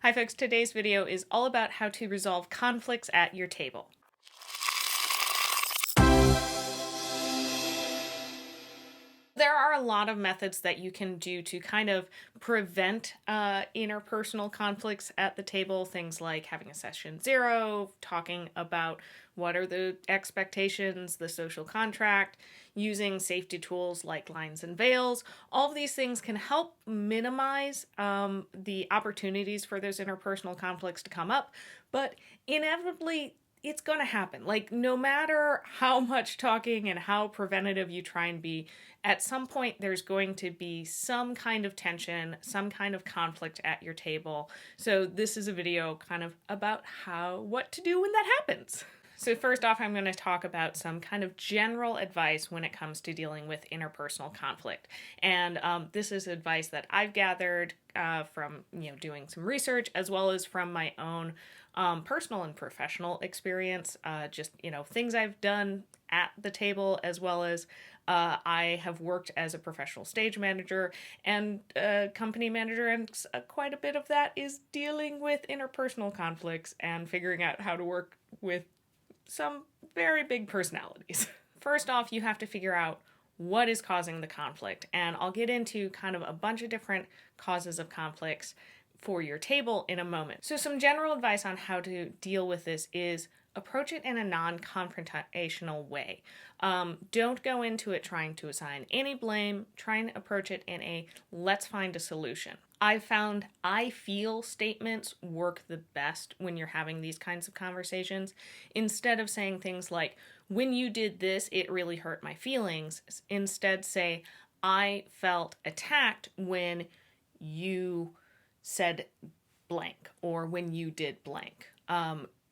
Hi folks, today's video is all about how to resolve conflicts at your table. There are a lot of methods that you can do to kind of prevent interpersonal conflicts at the table. Things like having a session zero, talking about what are the expectations, the social contract, using safety tools like lines and veils. All of these things can help minimize the opportunities for those interpersonal conflicts to come up, but inevitably it's going to happen. Like, no matter how much talking and how preventative you try and be, at some point there's going to be some kind of tension, some kind of conflict at your table. So this is a video kind of about what to do when that happens. So first off, I'm going to talk about some kind of general advice when it comes to dealing with interpersonal conflict. And this is advice that I've gathered from doing some research, as well as from my own personal and professional experience. Just things I've done at the table, as well as I have worked as a professional stage manager and company manager, and quite a bit of that is dealing with interpersonal conflicts and figuring out how to work with some very big personalities. First off, you have to figure out what is causing the conflict, and I'll get into kind of a bunch of different causes of conflicts for your table in a moment. So some general advice on how to deal with this is approach it in a non-confrontational way. Don't go into it trying to assign any blame. Try and approach it in a let's find a solution. I found I feel statements work the best when you're having these kinds of conversations. Instead of saying things like, when you did this, it really hurt my feelings. Instead say, I felt attacked when you said blank, or when you did blank.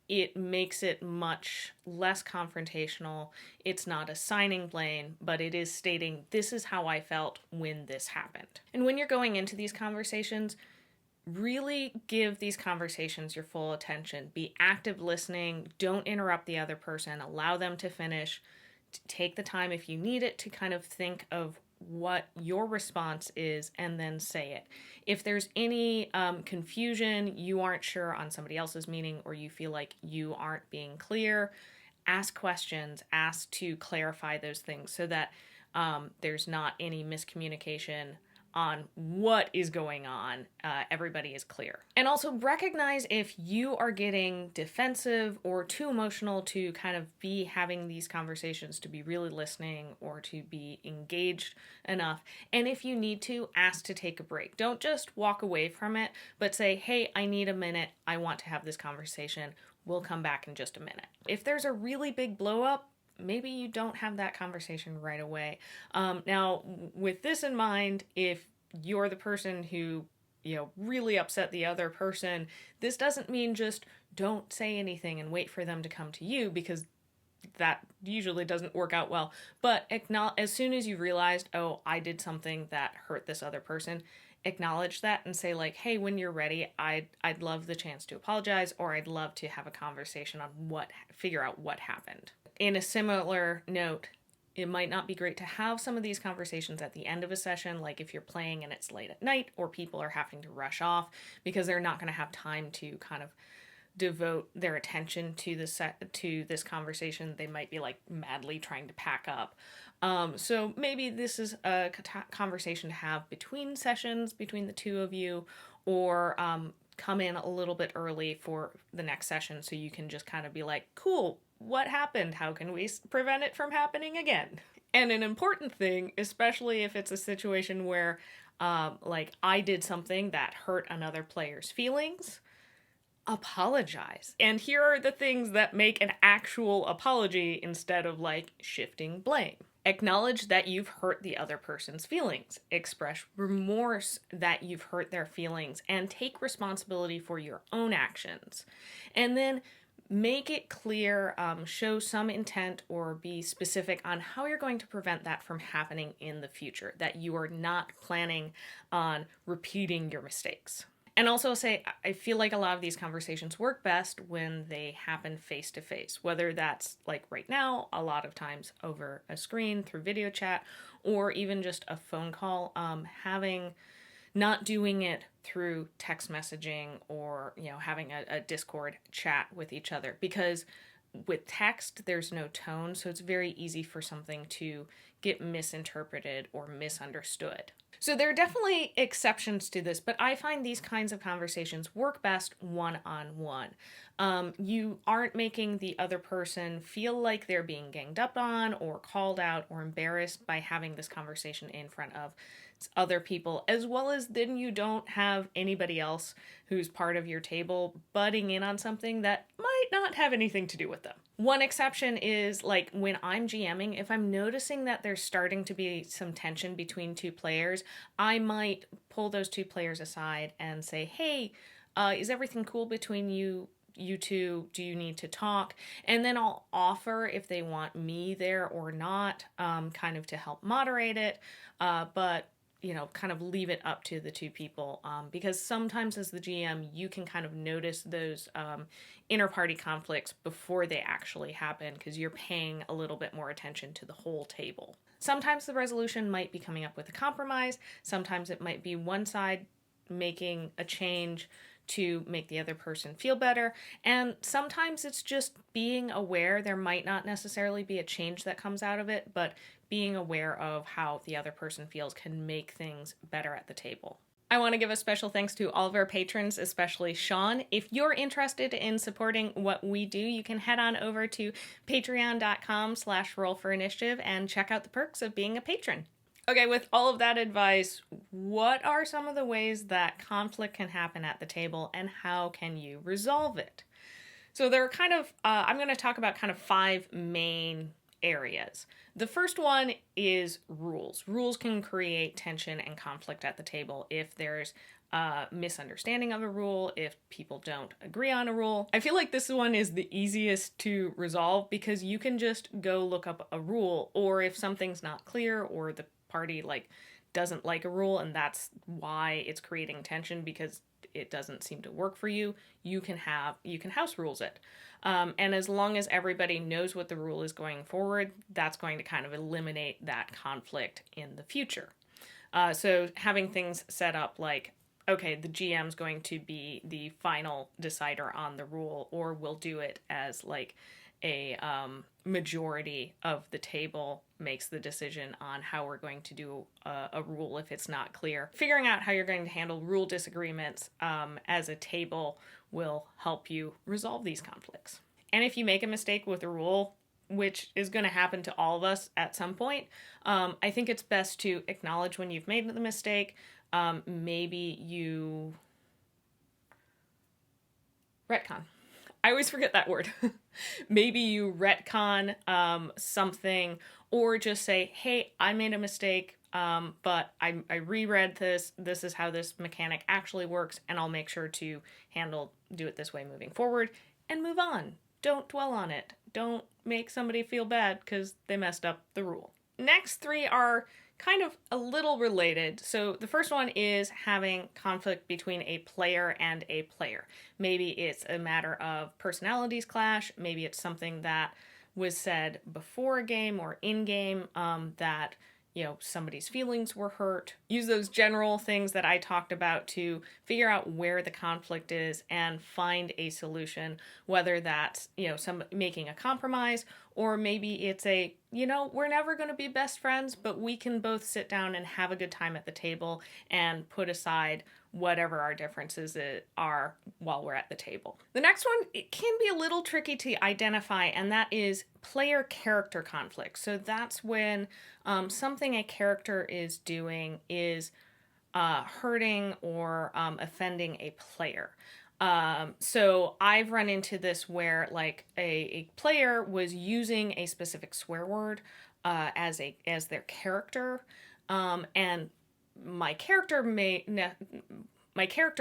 It makes it much less confrontational. It's not assigning blame, but it is stating, this is how I felt when this happened. And when you're going into these conversations, really give these conversations your full attention. Be active listening. Don't interrupt the other person. Allow them to finish. Take the time, if you need it, to kind of think of what your response is and then say it. If there's any confusion, you aren't sure on somebody else's meaning, or you feel like you aren't being clear, ask questions, ask to clarify those things so that there's not any miscommunication on what is going on. Everybody is clear. And also recognize if you are getting defensive or too emotional to kind of be having these conversations, to be really listening or to be engaged enough. And if you need to, ask to take a break. Don't just walk away from it, but say, hey, I need a minute. I want to have this conversation. We'll come back in just a minute. If there's a really big blow up, maybe you don't have that conversation right away. Now, with this in mind, if you're the person who, really upset the other person, this doesn't mean just don't say anything and wait for them to come to you, because that usually doesn't work out well. But as soon as you realized, oh, I did something that hurt this other person, acknowledge that and say, like, hey, when you're ready, I'd love the chance to apologize, or I'd love to have a conversation on figure out what happened. In a similar note, it might not be great to have some of these conversations at the end of a session, like if you're playing and it's late at night or people are having to rush off, because they're not going to have time to kind of devote their attention to this conversation. They might be like madly trying to pack up. So maybe this is a conversation to have between sessions, between the two of you, or come in a little bit early for the next session so you can just kind of be like, cool, what happened? How can we prevent it from happening again? And an important thing, especially if it's a situation where like I did something that hurt another player's feelings, apologize. And here are the things that make an actual apology instead of like shifting blame. Acknowledge that you've hurt the other person's feelings. Express remorse that you've hurt their feelings, and take responsibility for your own actions. And then make it clear, show some intent, or be specific on how you're going to prevent that from happening in the future, that you are not planning on repeating your mistakes. And also say, I feel like a lot of these conversations work best when they happen face to face, whether that's like right now, a lot of times over a screen through video chat, or even just a phone call. Having not doing it through text messaging or, having a Discord chat with each other, because with text there's no tone, so it's very easy for something to get misinterpreted or misunderstood. So there are definitely exceptions to this, but I find these kinds of conversations work best one-on-one. You aren't making the other person feel like they're being ganged up on or called out or embarrassed by having this conversation in front of other people, as well as then you don't have anybody else who's part of your table butting in on something that might not have anything to do with them. One exception is like when I'm GMing, if I'm noticing that there's starting to be some tension between two players, I might pull those two players aside and say, hey, is everything cool between you two? Do you need to talk? And then I'll offer if they want me there or not, kind of to help moderate it. But kind of leave it up to the two people, because sometimes as the GM, you can kind of notice those inter-party conflicts before they actually happen, because you're paying a little bit more attention to the whole table. Sometimes the resolution might be coming up with a compromise. Sometimes it might be one side making a change to make the other person feel better. And sometimes it's just being aware there might not necessarily be a change that comes out of it, but being aware of how the other person feels can make things better at the table. I want to give a special thanks to all of our patrons, especially Sean. If you're interested in supporting what we do, you can head on over to patreon.com/rollforinitiative and check out the perks of being a patron. Okay, with all of that advice, what are some of the ways that conflict can happen at the table, and how can you resolve it? So there are I'm going to talk about kind of 5 main areas. The first one is rules. Rules can create tension and conflict at the table if there's a misunderstanding of a rule, if people don't agree on a rule. I feel like this one is the easiest to resolve because you can just go look up a rule, or if something's not clear or the party doesn't like a rule and that's why it's creating tension because it doesn't seem to work for you, you can house rules it. And as long as everybody knows what the rule is going forward, that's going to kind of eliminate that conflict in the future. So having things set up like, okay, the GM's going to be the final decider on the rule, or we'll do it as like a majority of the table makes the decision on how we're going to do a rule if it's not clear. Figuring out how you're going to handle rule disagreements as a table will help you resolve these conflicts. And if you make a mistake with a rule, which is going to happen to all of us at some point, I think it's best to acknowledge when you've made the mistake. Maybe you retcon. I always forget that word. Maybe you retcon something, or just say, hey, I made a mistake, but I reread this. This is how this mechanic actually works, and I'll make sure to do it this way moving forward, and move on. Don't dwell on it. Don't make somebody feel bad because they messed up the rule. Next 3 are kind of a little related. So the first one is having conflict between a player and a player. Maybe it's a matter of personalities clash. Maybe it's something that was said before a game or in game that somebody's feelings were hurt. Use those general things that I talked about to figure out where the conflict is and find a solution, whether that's, making a compromise, or maybe it's we're never going to be best friends, but we can both sit down and have a good time at the table and put aside whatever our differences are while we're at the table. The next one, it can be a little tricky to identify, and that is player character conflict. So that's when something a character is doing is hurting or offending a player. So I've run into this where a player was using a specific swear word as their character, and my character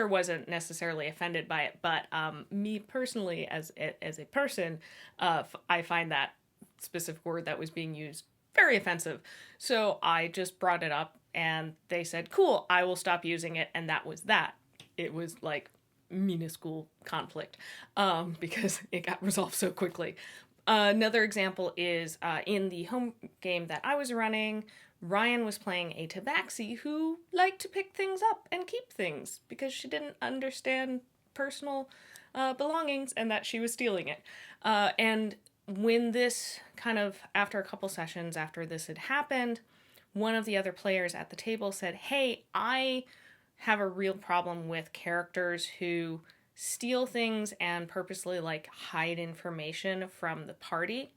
wasn't necessarily offended by it, but me personally as a person, I find that specific word that was being used very offensive. So I just brought it up and they said, cool, I will stop using it. And that was that. It was minuscule conflict because it got resolved so quickly. Another example is in the home game that I was running, Ryan was playing a tabaxi who liked to pick things up and keep things because she didn't understand personal belongings and that she was stealing it. And when this kind of, after a couple sessions after this had happened, one of the other players at the table said, hey, I have a real problem with characters who steal things and purposely like hide information from the party.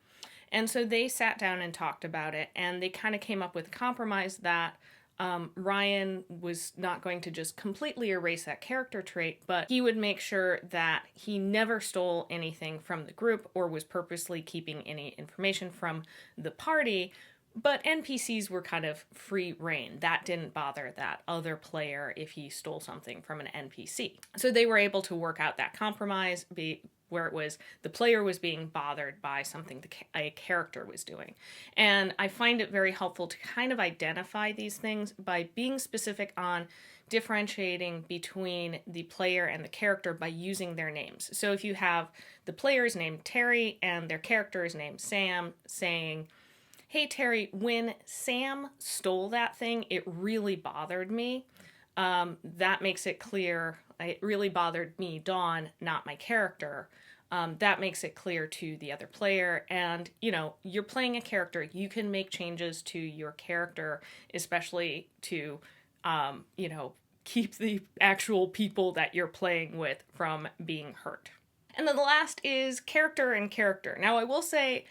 And so they sat down and talked about it, and they kind of came up with a compromise that Ryan was not going to just completely erase that character trait, but he would make sure that he never stole anything from the group or was purposely keeping any information from the party. But NPCs were kind of free reign. That didn't bother that other player if he stole something from an NPC. So they were able to work out that compromise where it was the player was being bothered by something a character was doing. And I find it very helpful to kind of identify these things by being specific on differentiating between the player and the character by using their names. So if you have the player's name Terry and their character's name Sam, saying, hey Terry, when Sam stole that thing, it really bothered me. That makes it clear. It really bothered me, Dawn, not my character. That makes it clear to the other player. And, you know, you're playing a character. You can make changes to your character, especially to, you know, keep the actual people that you're playing with from being hurt. And then the last is character and character. Now, I will say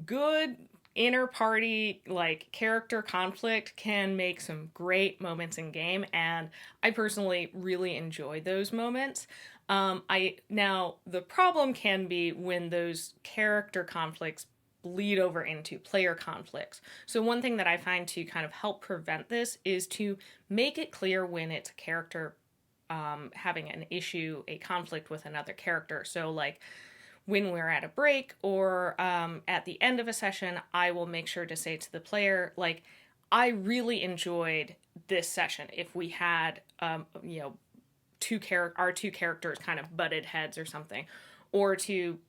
good inner party like character conflict can make some great moments in game, and I personally really enjoy those moments. Now the problem can be when those character conflicts bleed over into player conflicts. So one thing that I find to kind of help prevent this is to make it clear when it's a character having an issue, a conflict with another character. So like when we're at a break or at the end of a session, I will make sure to say to the player, like, I really enjoyed this session. If we had, you know, our two characters kind of butted heads or something, or to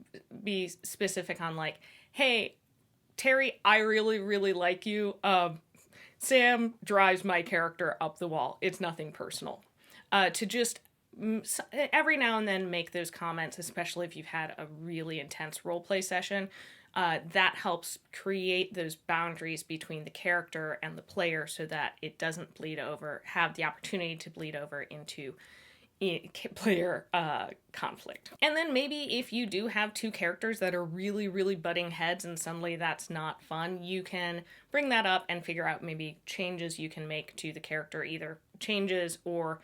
be specific on like, hey, Terry, I really, really like you. Sam drives my character up the wall. It's nothing personal. To just every now and then make those comments, especially if you've had a really intense roleplay session. That helps create those boundaries between the character and the player so that it doesn't have the opportunity to bleed over into player conflict. And then maybe if you do have two characters that are really, really butting heads and suddenly that's not fun, you can bring that up and figure out maybe changes you can make to the character, either changes or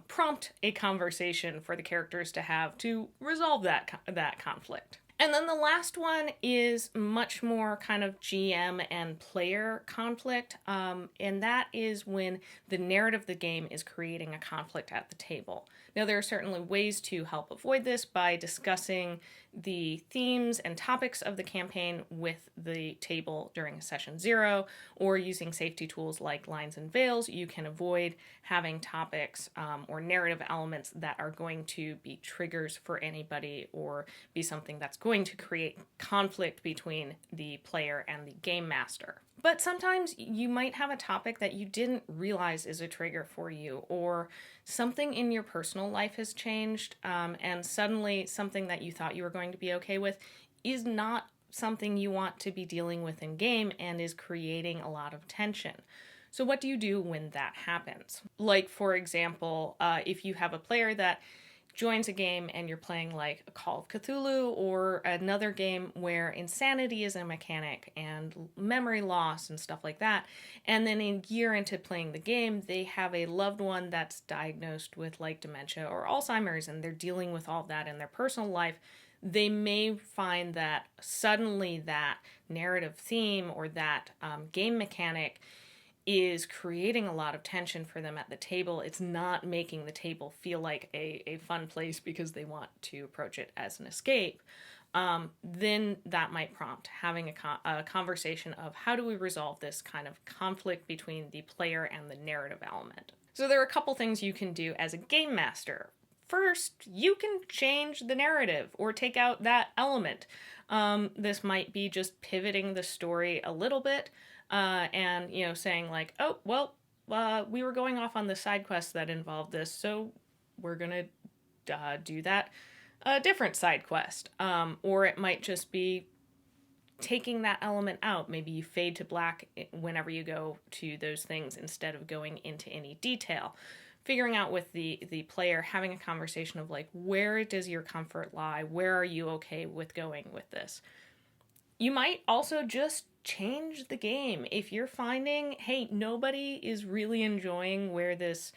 prompt a conversation for the characters to have to resolve that conflict. And then the last one is much more kind of GM and player conflict, and that is when the narrative of the game is creating a conflict at the table. Now, there are certainly ways to help avoid this by discussing the themes and topics of the campaign with the table during session 0, or using safety tools like lines and veils. You can avoid having topics or narrative elements that are going to be triggers for anybody or be something that's going to create conflict between the player and the game master. But sometimes you might have a topic that you didn't realize is a trigger for you, or something in your personal life has changed, and suddenly something that you thought you were going to be okay with is not something you want to be dealing with in game and is creating a lot of tension. So what do you do when that happens? Like, for example, if you have a player that joins a game and you're playing like a Call of Cthulhu or another game where insanity is a mechanic and memory loss and stuff like that, and then a year into playing the game they have a loved one that's diagnosed with like dementia or Alzheimer's and they're dealing with all of that in their personal life, they may find that suddenly that narrative theme or that game mechanic is creating a lot of tension for them at the table. It's not making the table feel like a fun place because they want to approach it as an escape. Then that might prompt having a conversation of how do we resolve this kind of conflict between the player and the narrative element. So there are a couple things you can do as a game master. First, you can change the narrative or take out that element. This might be just pivoting the story a little bit. and, you know, saying like, oh, well, we were going off on the side quest that involved this, so we're gonna do that a different side quest. Or it might just be taking that element out. Maybe you fade to black whenever you go to those things instead of going into any detail. Figuring out with the player, having a conversation of like, where does your comfort lie? Where are you okay with going with this? You might also just change the game. If you're finding, hey, nobody is really enjoying where this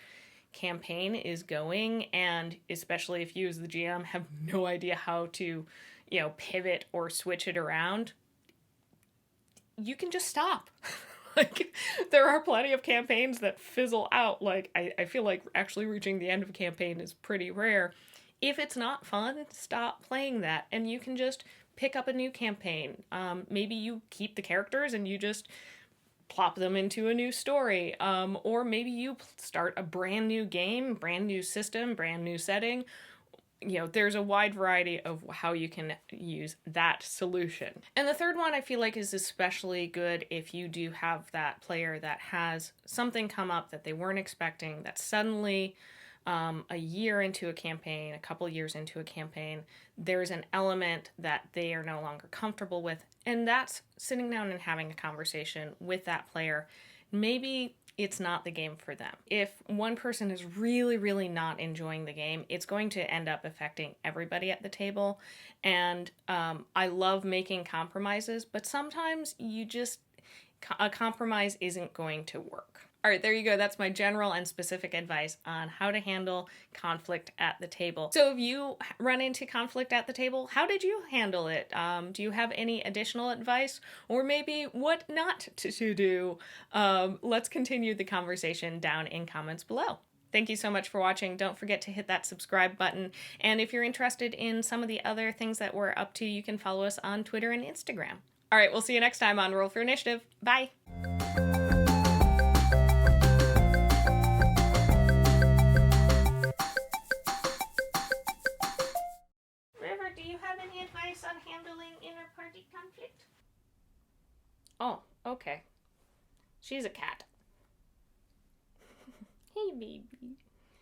campaign is going, and especially if you as the GM have no idea how to, you know, pivot or switch it around, you can just stop. Like, there are plenty of campaigns that fizzle out. Like, I feel like actually reaching the end of a campaign is pretty rare. If it's not fun, stop playing that, and you can just pick up a new campaign. Maybe you keep the characters and you just plop them into a new story. Or maybe you start a brand new game, brand new system, brand new setting. You know, there's a wide variety of how you can use that solution. And the third one I feel like is especially good if you do have that player that has something come up that they weren't expecting, that suddenly a year into a campaign, a couple years into a campaign, there's an element that they are no longer comfortable with, and that's sitting down and having a conversation with that player. Maybe it's not the game for them. If one person is really, really not enjoying the game, it's going to end up affecting everybody at the table. And I love making compromises, but sometimes a compromise isn't going to work. All right, there you go. That's my general and specific advice on how to handle conflict at the table. So if you run into conflict at the table, how did you handle it? Do you have any additional advice? Or maybe what not to do? Let's continue the conversation down in comments below. Thank you so much for watching. Don't forget to hit that subscribe button. And if you're interested in some of the other things that we're up to, you can follow us on Twitter and Instagram. All right, we'll see you next time on Roll for Initiative. Bye. River, do you have any advice on handling inter-party conflict? Oh, okay. She's a cat. Hey, baby.